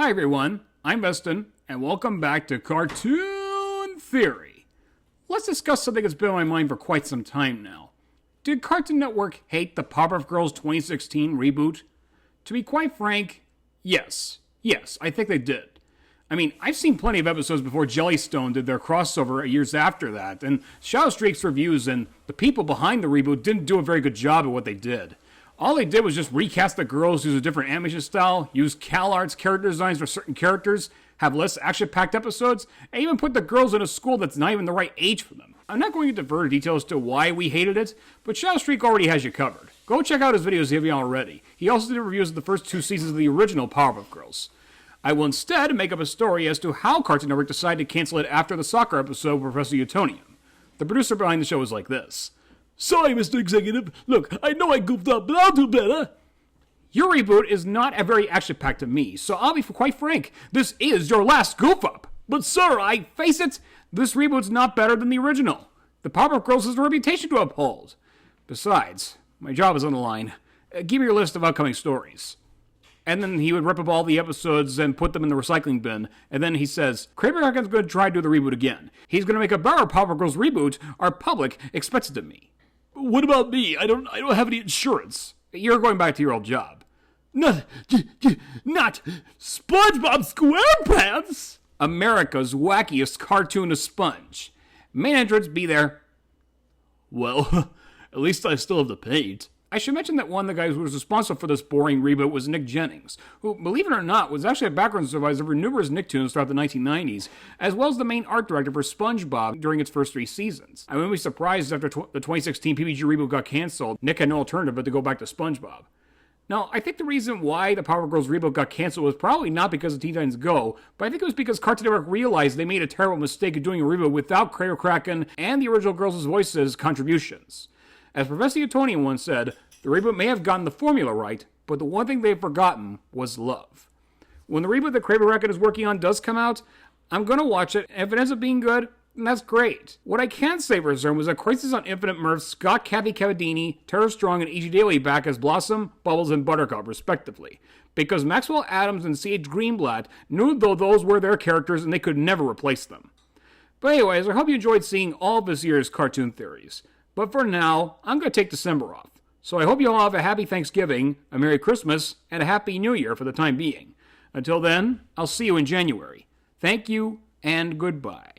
Hi everyone, I'm Weston, and welcome back to Cartoon Theory. Let's discuss something that's been on my mind for quite some time now. Did Cartoon Network hate the Powerpuff Girls 2016 reboot? To be quite frank, yes. Yes, I think they did. I mean, I've seen plenty of episodes before Jellystone did their crossover years after that, and Shadow Streak's reviews and the people behind the reboot didn't do a very good job at what they did. All they did was just recast the girls, use a different animation style, use CalArts character designs for certain characters, have less action-packed episodes, and even put the girls in a school that's not even the right age for them. I'm not going into further details to why we hated it, but Shadow Streak already has you covered. Go check out his videos if you haven't already. He also did reviews of the first 2 seasons of the original Powerpuff Girls. I will instead make up a story as to how Cartoon Network decided to cancel it after the soccer episode with Professor Utonium. The producer behind the show was like this. Sorry, Mr. Executive. Look, I know I goofed up, but I'll do better. Your reboot is not a very action-packed to me, so I'll be quite frank. This is your last goof-up. But sir, face it, this reboot's not better than the original. The Powerpuff Girls has a reputation to uphold. Besides, my job is on the line. Give me your list of upcoming stories. And then he would rip up all the episodes and put them in the recycling bin. And then he says, Craig McCracken's going to try to do the reboot again. He's going to make a better Powerpuff Girls reboot our public expects it of me. What about me? I don't have any insurance. You're going back to your old job. Not SpongeBob SquarePants! America's wackiest cartoon of sponge. Main entrance, be there. Well, at least I still have the paint. I should mention that one of the guys who was responsible for this boring reboot was Nick Jennings, who, believe it or not, was actually a background supervisor for numerous Nicktoons throughout the 1990s, as well as the main art director for SpongeBob during its first 3 seasons. I wouldn't be surprised after the 2016 PPG reboot got canceled, Nick had no alternative but to go back to SpongeBob. Now, I think the reason why the Powerpuff Girls reboot got canceled was probably not because of Teen Titans Go, but I think it was because Cartoon Network realized they made a terrible mistake of doing a reboot without Craig McCracken and the original girls' voices' contributions. As Professor Utonium once said, the reboot may have gotten the formula right, but the one thing they've forgotten was love. When the reboot that Craig McCracken is working on does come out, I'm going to watch it, and if it ends up being good, then that's great. What I can say for certain was that Crisis on Infinite Mirth got Kathy Cavadini, Tara Strong, and E.G. Daily back as Blossom, Bubbles, and Buttercup, respectively, because Maxwell Adams and C.H. Greenblatt knew though those were their characters and they could never replace them. But anyways, I hope you enjoyed seeing all of this year's cartoon theories. But for now, I'm going to take December off. So I hope you all have a happy Thanksgiving, a Merry Christmas, and a Happy New Year for the time being. Until then, I'll see you in January. Thank you, and goodbye.